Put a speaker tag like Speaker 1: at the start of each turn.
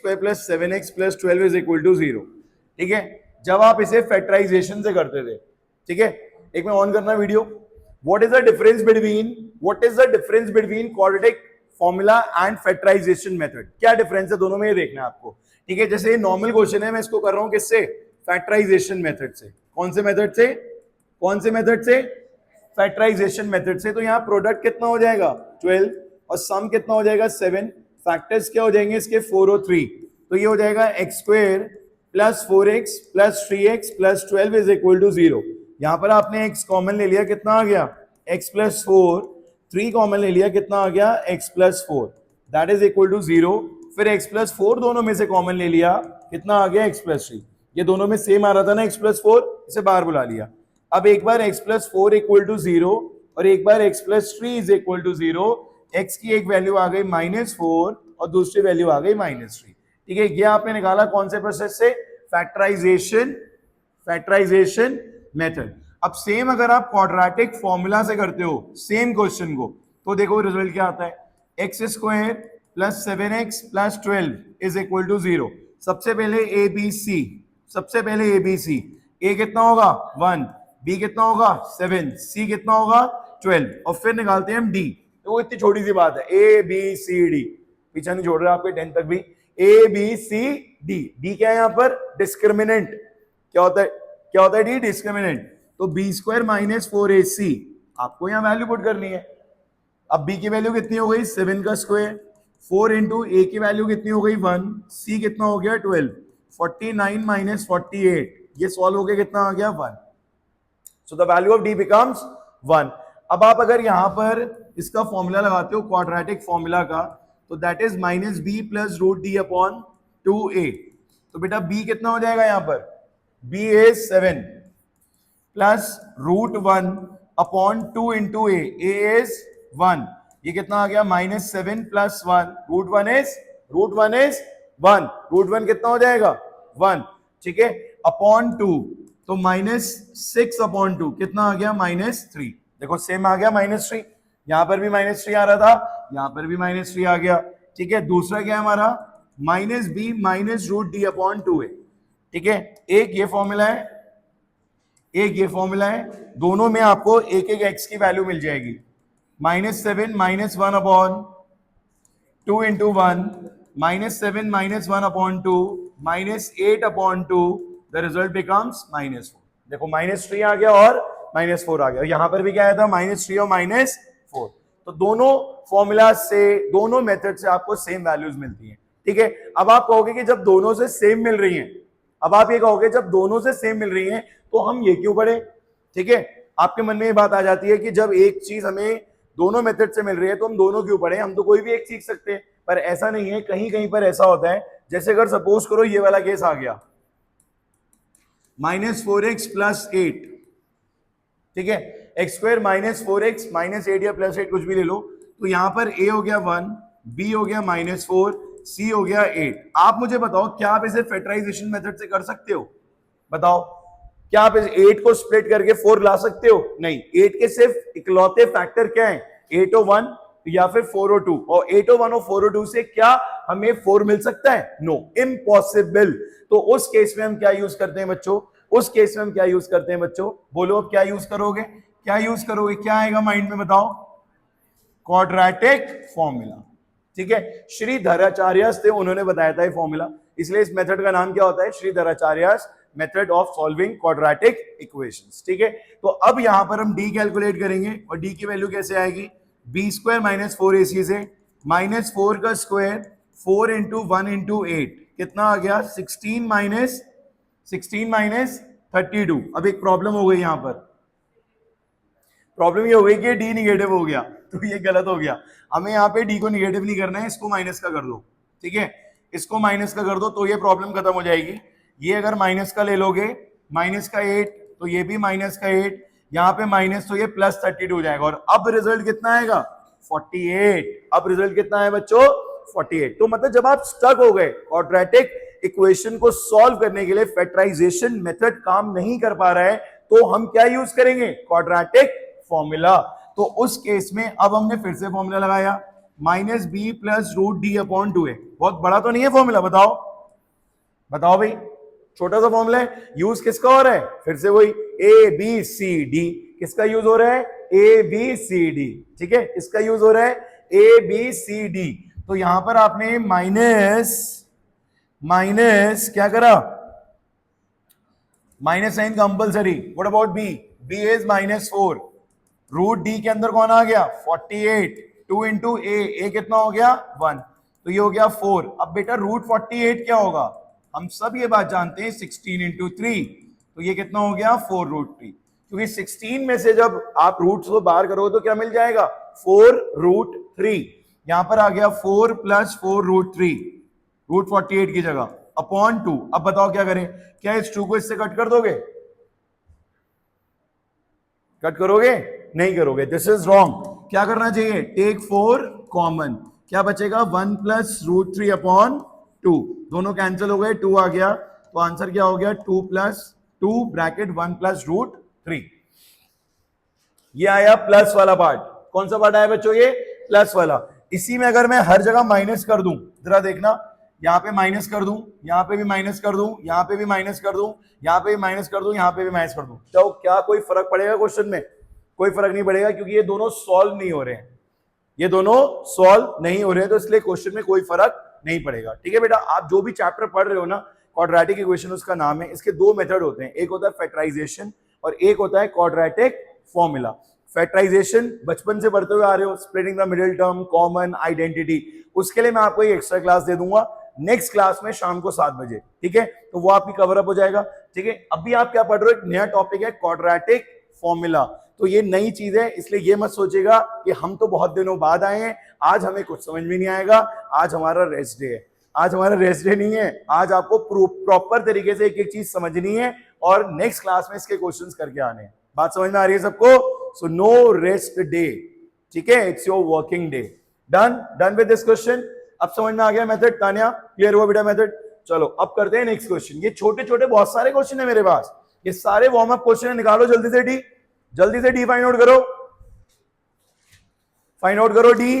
Speaker 1: Square plus 7x plus 12 is equal to 0। ठीक है, जब आप इसे फैक्टराइजेशन से करते थे। ठीक है, एक मैं ऑन करना video. What is the difference between quadratic formula and factorisation method? क्या डिफरेंस है दोनों में, ये देखना है आपको। ठीक है, जैसे ये नॉर्मल क्वेश्चन है, मैं इसको कर रहा हूं किससे? फैक्टराइजेशन मेथड से। कौन से मेथड से? फैक्टराइजेशन मेथड से। तो यहाँ प्रोडक्ट कितना हो जाएगा? 12 और सम कितना हो जाएगा? 7। फैक्टर्स क्या हो जाएंगे इसके? 4 और 3। तो ये हो जाएगा x square plus 4x plus 3x plus 12 is equal to 0। यहां पर आपने x कॉमन ले लिया, कितना आ गया? x plus 4। 3 कॉमन ले लिया, कितना आ गया? x plus 4, that is equal to 0। फिर x प्लस 4 दोनों में से कॉमन ले लिया, कितना आ गया? x plus 3। ये दोनों में सेम आ रहा था ना x प्लस 4, इसे बाहर बुला लिया। अब एक बार x प्लस 4 इक्वल टू 0 और एक बार x plus 3 is equal to 0। x की एक वैल्यू आ गई -4 और दूसरी वैल्यू आ गई -3। ठीक है, ये आपने निकाला कौन से प्रोसेस से? Factorisation method. अब सेम अगर आप क्वाड्रेटिक फॉर्मूला से करते हो सेम क्वेश्चन को, तो देखो रिजल्ट क्या आता है? X square plus 7x plus 12 is equal to 0। सबसे पहले ए बी सी। ए कितना होगा? 1, बी कितना होगा? 7, सी कितना होगा? 12, और फिर निकालते हैं हम डी। तो वो इतनी छोटी सी बात है, ए बी सी डी, पीछे नहीं छोड़ रहे आपके 10 तक भी। A B C D, D क्या है यहाँ पर? डिस्क्रिमिनेंट। क्या होता है डी? डिस्क्रिमिनेंट। तो बी स्क्वायर माइनस 4ac आपको यहाँ वैल्यू पुट करनी है। अब बी की वैल्यू कितनी हो गई? 7 का स्क्वायर। 4 इंटू ए की वैल्यू कितनी हो गई? 1। सी कितना हो गया? 12। 49 माइनस 48, ये सॉल्व हो गया, कितना आ गया? 1। So the value of D becomes 1। अब आप अगर यहां पर इसका फॉर्मूला लगाते हो क्वाड्रेटिक फॉर्मूला का, तो that is minus B plus root D upon 2a। तो बेटा b कितना हो जाएगा यहां पर? b is 7 plus root 1 upon 2 into a is 1। ये कितना आ गया? -7 plus 1, root one is 1। Root 1 कितना हो जाएगा? 1। ठीक है, अपॉन 2, तो -6 अपॉन 2 कितना आ गया? -3। देखो सेम आ गया -3, यहां पर भी -3 आ रहा था, यहां पर भी -3 आ गया। ठीक है, दूसरा क्या है हमारा? Minus B minus root D upon 2a। ठीक है, एक ये फॉर्मूला है, एक ये फॉर्मूला है, दोनों में आपको एक एक एक्स की वैल्यू मिल जाएगी। -7 minus 1 upon 2 into 1, -7 minus 1 upon 2, -8 upon 2, the result becomes -4। देखो -3 आ गया और -4 आ गया। यहां पर भी क्या आया था? -3 और -4। तो दोनों फॉर्मूला से, दोनों मेथड से आपको सेम वैल्यूज मिलती हैं। ठीक है, अब आप कहोगे कि जब दोनों से सेम मिल रही हैं, अब आप ये कहोगे जब दोनों से सेम मिल रही हैं तो हम ये क्यों पढ़े? ठीक है, आपके मन में ये बात आ जाती है कि जब एक चीज हमें दोनों मेथड से मिल रही है तो हम दोनों क्यों पढ़े? हम तो कोई भी एक सीख सकते हैं। पर ऐसा नहीं है, कहीं कहीं पर ऐसा होता है। जैसे अगर सपोज करो ये वाला केस आ गया, -4x प्लस 8। ठीक है, एक्स स्क्वायर -4x -8 या +8 कुछ भी ले लो। तो यहां पर a हो गया 1, b हो गया -4, c हो गया 8। आप मुझे बताओ, क्या आप इसे फैक्टराइजेशन मेथड से कर सकते हो? बताओ, क्या आप इस 8 को स्प्लिट करके 4 ला सकते हो? नहीं। 8 के सिर्फ इकलौते फैक्टर क्या है? 8 और 1 या फिर 4 और 2। और 8 और 1 और 4 और 2 से क्या हमें 4 मिल सकता है? No, impossible. तो उस केस में हम क्या यूज करते हैं बच्चों? बोलो अब क्या यूज करोगे? क्या आएगा माइंड में? बताओ। Quadratic formula. ठीक है, श्रीधराचार्य थे, उन्होंने बताया था ये फॉर्मूला, इसलिए इस मेथड का नाम क्या होता है? Shridharacharya method of solving quadratic equations. ठीक है, तो अब यहां पर हम d कैलकुलेट करेंगे, और d की वैल्यू कैसे आएगी? बी स्क्वायर माइनस 4ac से -4 का स्क्वायर 4 इंटू 1 इंटू 8, कितना आ गया? 16 माइनस 32। अब एक प्रॉब्लम हो गई, यहां पर प्रॉब्लम ये हो गई कि डी निगेटिव हो गया, तो ये गलत हो गया। हमें यहाँ पे डी को निगेटिव नहीं करना है, इसको माइनस का कर दो। ठीक है, इसको माइनस का कर दो तो ये प्रॉब्लम खत्म हो जाएगी। ये अगर माइनस का ले लोगे, माइनस का 8, तो ये भी माइनस का 8, यहाँ पे माइनस, तो ये +32 हो जाएगा। और अब रिजल्ट कितना आएगा? 48। अब रिजल्ट कितना है बच्चों? 48। तो मतलब जब आप स्टक हो गए क्वाड्रेटिक इक्वेशन को सॉल्व करने के लिए, फैक्टराइजेशन मेथड काम नहीं कर पा रहा है, तो हम क्या यूज करेंगे? Quadratic formula. तो उस केस में अब हमने फिर से फॉर्मूला लगाया, minus B plus root D upon 2a। बहुत बड़ा तो नहीं है फॉर्मूला, बताओ बताओ भाई, छोटा सा फॉर्मूला है, यूज किसका हो रहा है, फिर से वही ए बी सी डी, किसका यूज हो रहा है, ए बी सी डी, ठीक है, इसका यूज हो रहा है ए बी सी डी। तो यहां पर आपने माइनस माइनस क्या करा, minus sign compulsory. What about B, B is -4, root D के अंदर कौन आ गया 48, 2 इंटू ए कितना हो गया 1, तो ये हो गया 4। अब बेटा रूट 48 क्या होगा, हम सब ये बात जानते हैं 16 इंटू 3, तो ये कितना हो गया 4 रूट 3, क्योंकि 16 में से जब आप रूट्स को बाहर करोगे तो क्या मिल जाएगा 4 रूट 3, यहां पर आ गया 4 प्लस 4 रूट 3, रूट 48 की जगह अपॉन 2। अब बताओ क्या करें, क्या इस 2 को इससे कट कर दोगे, कट करोगे, नहीं करोगे, दिस इज रॉन्ग। क्या करना चाहिए, टेक 4 कॉमन, क्या बचेगा 1 प्लस रूट 3 अपॉन 2, दोनों कैंसिल हो गए, 2 आ गया, तो आंसर क्या हो गया 2 प्लस 2 ब्रैकेट 1 प्लस रूट 3। ये आया प्लस वाला पार्ट, कौन सा पार्ट आया बच्चों, ये प्लस वाला। इसी में अगर मैं हर जगह माइनस कर दूं, जरा देखना, यहां पे माइनस कर दूं, यहां पे भी माइनस कर दूं, यहां पे भी माइनस कर दूं, यहां पे भी माइनस कर दूं, यहां पे भी माइनस कर दूं, तो क्या कोई फर्क पड़ेगा क्वेश्चन में, कोई फर्क नहीं पड़ेगा, क्योंकि ये दोनों सॉल्व नहीं हो रहे हैं, ये दोनों सॉल्व नहीं हो रहे हैं, तो इसलिए क्वेश्चन में कोई फर्क नहीं पड़ेगा। ठीक है बेटा, आप जो भी चैप्टर पढ़ रहे हो ना, क्वाड्रेटिक इक्वेशन उसका नाम है, इसके दो मेथड होते हैं, एक होता है फैक्टराइजेशन और एक होता है क्वाड्रेटिक फॉर्मूला। फैक्टराइजेशन बचपन से पढ़ते हुए आ रहे हो, splitting the middle term, common, identity, उसके लिए मैं आपको एक एक्स्ट्रा क्लास दे दूंगा नेक्स्ट क्लास में शाम को 7 बजे, ठीक है, तो वो आपकी कवर अप हो जाएगा। ठीक है, अभी आप क्या पढ़ रहे हो, एक नया टॉपिक है क्वाड्रेटिक फॉर्मूला, तो ये नई चीज है, इसलिए ये मत सोचेगा कि हम तो बहुत दिनों बाद आए हैं, आज हमें कुछ समझ में नहीं आएगा, आज हमारा रेस्ट डे है। आज हमारा रेस्ट डे नहीं है, आज आपको प्रॉपर तरीके से एक एक चीज समझनी है और नेक्स्ट क्लास में इसके क्वेश्चंस करके आने हैं। बात समझ में आ रही है सबको? सो नो रेस्ट डे, ठीक है, it's your working day. Done with this question. अब समझ में आ गया मेथड, तान्या क्लियर हुआ बेटा मेथड? चलो अब करते हैं नेक्स्ट क्वेश्चन। ये छोटे छोटे बहुत सारे क्वेश्चन है मेरे पास, ये सारे वार्म अप क्वेश्चन निकालो जल्दी से डी, जल्दी से डी फाइंड आउट करो, फाइंड आउट करो डी।